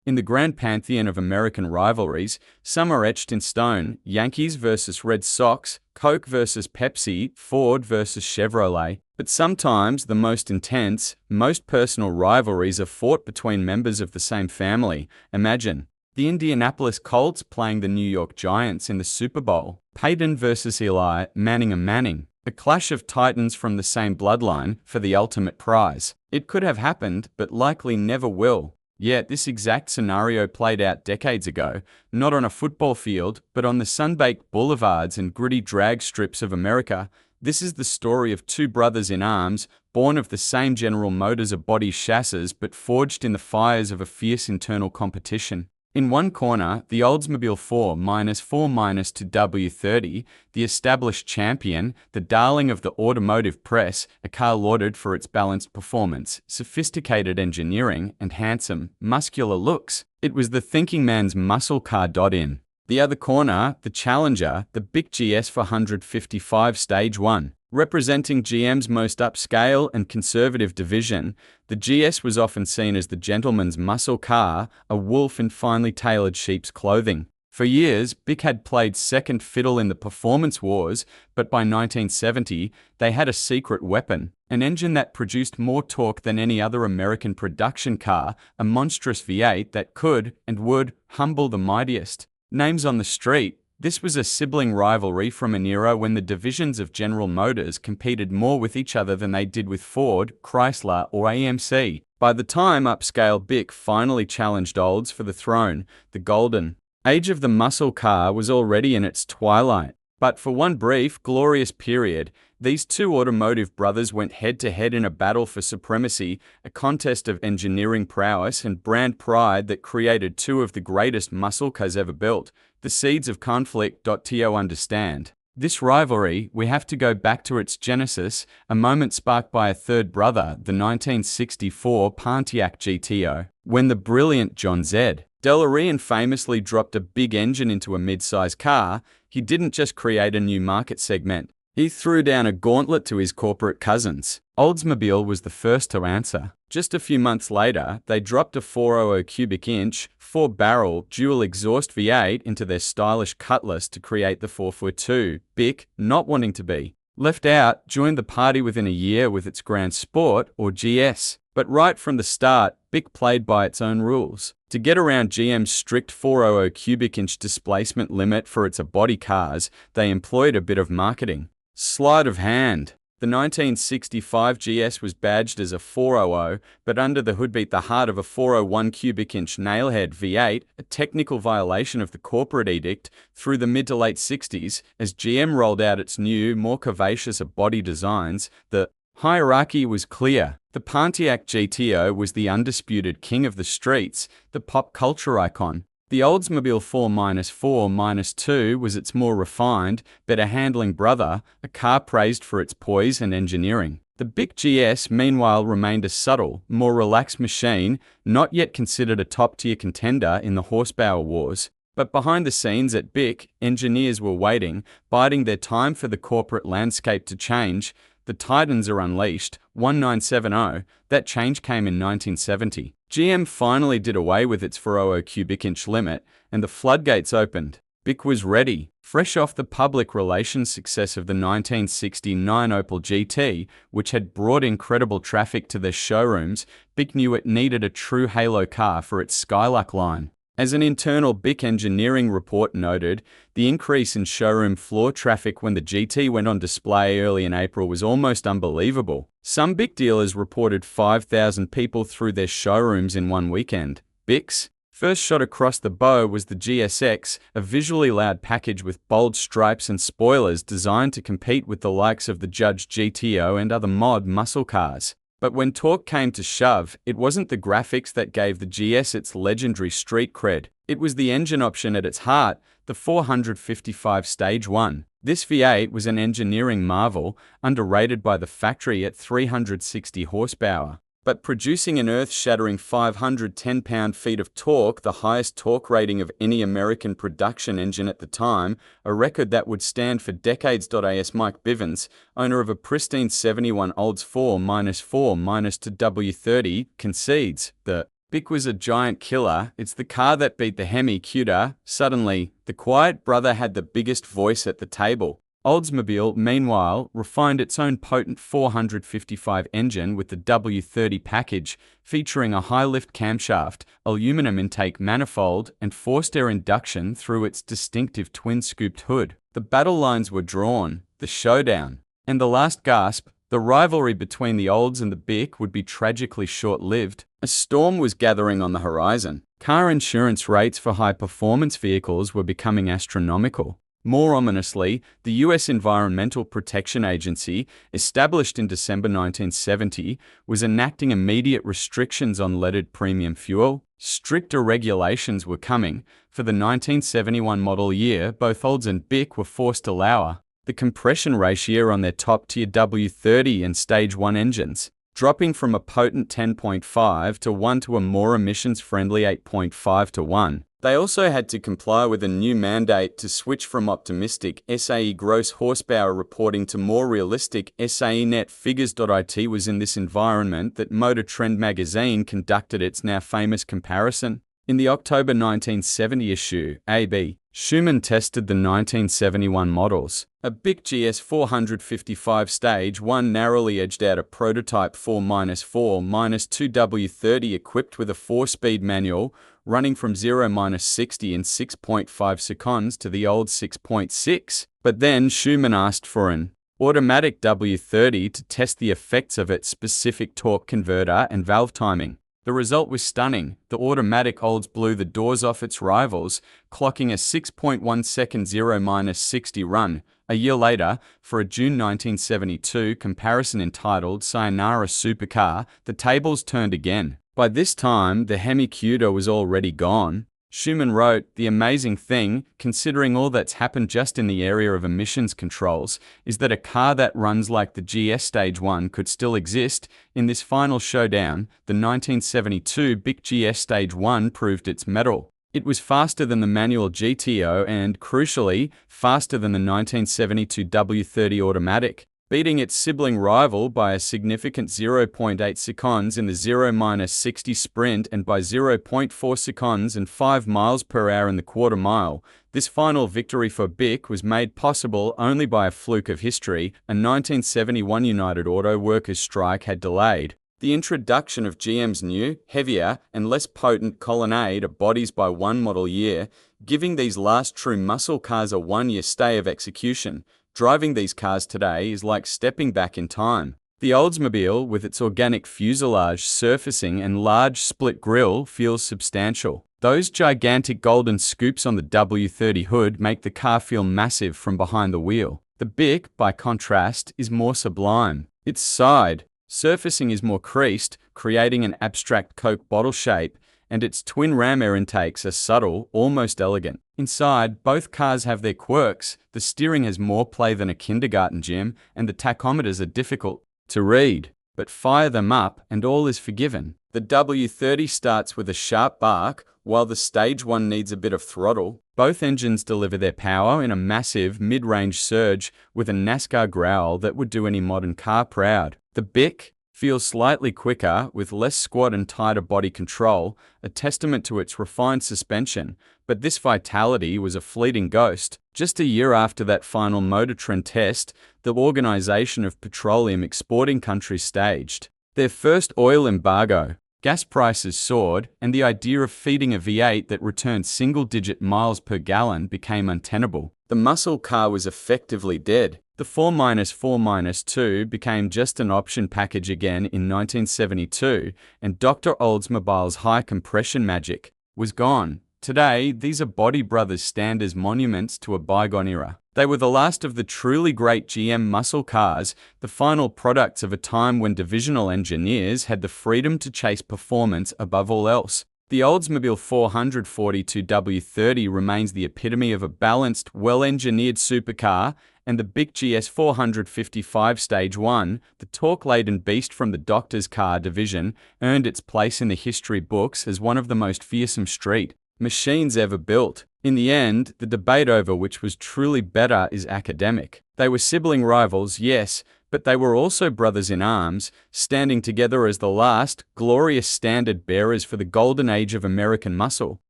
In the grand pantheon of American rivalries, some are etched in stone: Yankees versus Red Sox, Coke versus Pepsi, Ford versus Chevrolet. But sometimes the most intense, most personal rivalries are fought between members of the same family. Imagine the Indianapolis Colts playing the New York Giants in the Super Bowl. Peyton versus Eli, Manning and Manning. A clash of titans from the same bloodline for the ultimate prize. It could have happened, but likely never will. Yet this exact scenario played out decades ago, not on a football field, but on the sun-baked boulevards and gritty drag strips of America. This is the story of two brothers in arms, born of the same General Motors of body chassis, but forged in the fires of a fierce internal competition. In one corner, the Oldsmobile 4-4- to W-30, the established champion, the darling of the automotive press, a car lauded for its balanced performance, sophisticated engineering, and handsome, muscular looks. It was the thinking man's muscle car. In the other corner, the challenger, the Buick GS 455 Stage 1. Representing GM's most upscale and conservative division, the GS was often seen as the gentleman's muscle car, a wolf in finely tailored sheep's clothing. For years, Buick had played second fiddle in the performance wars, but by 1970, they had a secret weapon, an engine that produced more torque than any other American production car, a monstrous V8 that could and would humble the mightiest names on the street. This was a sibling rivalry from an era when the divisions of General Motors competed more with each other than they did with Ford, Chrysler, or AMC. By the time upscale Buick finally challenged Olds for the throne, the golden age of the muscle car was already in its twilight. But for one brief, glorious period, these two automotive brothers went head-to-head in a battle for supremacy, a contest of engineering prowess and brand pride that created two of the greatest muscle cars ever built. The seeds of conflict. To understand this rivalry, we have to go back to its genesis, a moment sparked by a third brother, the 1964 Pontiac GTO. When the brilliant John Z. DeLorean famously dropped a big engine into a mid-size car, he didn't just create a new market segment. He threw down a gauntlet to his corporate cousins. Oldsmobile was the first to answer. Just a few months later, they dropped a 400 cubic inch, 4-barrel, dual exhaust V8 into their stylish Cutlass to create the 4x2. Buick, not wanting to be left out, joined the party within a year with its Grand Sport, or GS. But right from the start, Buick played by its own rules. To get around GM's strict 400 cubic inch displacement limit for its body cars, they employed a bit of marketing. Sleight of hand. The 1965 GS was badged as a 400, but under the hood beat the heart of a 401 cubic inch nailhead V8, a technical violation of the corporate edict. Through the mid to late 60s, as GM rolled out its new, more curvaceous body designs, the hierarchy was clear. The Pontiac GTO was the undisputed king of the streets, the pop culture icon. The Oldsmobile 4-4-2 was its more refined, better handling brother, a car praised for its poise and engineering. The Buick GS, meanwhile, remained a subtle, more relaxed machine, not yet considered a top-tier contender in the horsepower wars. But behind the scenes at Buick, engineers were waiting, biding their time for the corporate landscape to change. The Titans are unleashed, 1970. That change came in 1970. GM finally did away with its 400 cubic inch limit, and the floodgates opened. Buick was ready. Fresh off the public relations success of the 1969 Opel GT, which had brought incredible traffic to their showrooms, Buick knew it needed a true halo car for its Skylark line. As an internal Buick engineering report noted, the increase in showroom floor traffic when the GT went on display early in April was almost unbelievable. Some Buick dealers reported 5,000 people through their showrooms in one weekend. Buick's first shot across the bow was the GSX, a visually loud package with bold stripes and spoilers designed to compete with the likes of the Judge GTO and other mod muscle cars. But when talk came to shove, it wasn't the graphics that gave the GS its legendary street cred. It was the engine option at its heart, the 455 Stage 1. This V8 was an engineering marvel, underrated by the factory at 360 horsepower. But producing an earth-shattering 510 pound-feet of torque, the highest torque rating of any American production engine at the time, a record that would stand for decades. As Mike Bivens, owner of a pristine '71 Olds 4-4- to W-30, concedes, the Bic was a giant killer. It's the car that beat the Hemi Cuda. Suddenly, the quiet brother had the biggest voice at the table. Oldsmobile, meanwhile, refined its own potent 455 engine with the W-30 package, featuring a high-lift camshaft, aluminum intake manifold, and forced air induction through its distinctive twin-scooped hood. The battle lines were drawn, the showdown. And the last gasp, the rivalry between the Olds and the Bic would be tragically short-lived. A storm was gathering on the horizon. Car insurance rates for high-performance vehicles were becoming astronomical. More ominously, the U.S. Environmental Protection Agency, established in December 1970, was enacting immediate restrictions on leaded premium fuel. Stricter regulations were coming. For the 1971 model year, both Olds and Bic were forced to lower the compression ratio on their top-tier W-30 and Stage 1 engines, dropping from a potent 10.5 to 1 to a more emissions-friendly 8.5 to 1. They also had to comply with a new mandate to switch from optimistic SAE gross horsepower reporting to more realistic SAE net figures. It was in this environment that Motor Trend magazine conducted its now famous comparison. In the October 1970 issue, AB, Schumann tested the 1971 models. A Buick GS 455 Stage 1 narrowly edged out a prototype 4-4-2 W-30 equipped with a 4-speed manual, running from 0-60 in 6.5 seconds to the old 6.6. But then Schumann asked for an automatic W-30 to test the effects of its specific torque converter and valve timing. The result was stunning. The automatic Olds blew the doors off its rivals, clocking a 6.1 second 0-60 run. A year later, for a June 1972 comparison entitled Sayonara Supercar, the tables turned again. By this time, the Hemi Cuda was already gone. Schumann wrote, "The amazing thing, considering all that's happened just in the area of emissions controls, is that a car that runs like the GS Stage 1 could still exist. In this final showdown, the 1972 Buick GS Stage 1 proved its mettle. It was faster than the manual GTO and, crucially, faster than the 1972 W-30 automatic, beating its sibling rival by a significant 0.8 seconds in the 0-60 sprint and by 0.4 seconds and 5 miles per hour in the quarter mile. This final victory for Bic was made possible only by a fluke of history. A 1971 United Auto Workers strike had delayed the introduction of GM's new, heavier, and less potent colonnade of bodies by one model year, giving these last true muscle cars a one-year stay of execution. Driving these cars today is like stepping back in time. The Oldsmobile, with its organic fuselage surfacing and large split grille, feels substantial. Those gigantic golden scoops on the W-30 hood make the car feel massive from behind the wheel. The Bic, by contrast, is more sublime. Its side surfacing is more creased, creating an abstract Coke bottle shape, and its twin ram air intakes are subtle, almost elegant. Inside, both cars have their quirks. The steering has more play than a kindergarten gym, and the tachometers are difficult to read. But fire them up, and all is forgiven. The W-30 starts with a sharp bark, while the Stage 1 needs a bit of throttle. Both engines deliver their power in a massive, mid-range surge with a NASCAR growl that would do any modern car proud. The Bic feels slightly quicker, with less squat and tighter body control, a testament to its refined suspension, but this vitality was a fleeting ghost. Just a year after that final Motor Trend test, the Organization of Petroleum Exporting Countries staged their first oil embargo. Gas prices soared, and the idea of feeding a V8 that returned single-digit miles per gallon became untenable. The muscle car was effectively dead. The 4-4-2 became just an option package again in 1972, and Dr. Oldsmobile's high compression magic was gone. Today, these are Body Brothers stand as monuments to a bygone era. They were the last of the truly great GM muscle cars, the final products of a time when divisional engineers had the freedom to chase performance above all else. The Oldsmobile 442 W-30 remains the epitome of a balanced, well-engineered supercar, and the Buick GS 455 Stage 1, the torque-laden beast from the Doctor's Car division, earned its place in the history books as one of the most fearsome street machines ever built. In the end, the debate over which was truly better is academic. They were sibling rivals, yes, But they were also brothers in arms, standing together as the last, glorious standard bearers for the golden age of American muscle.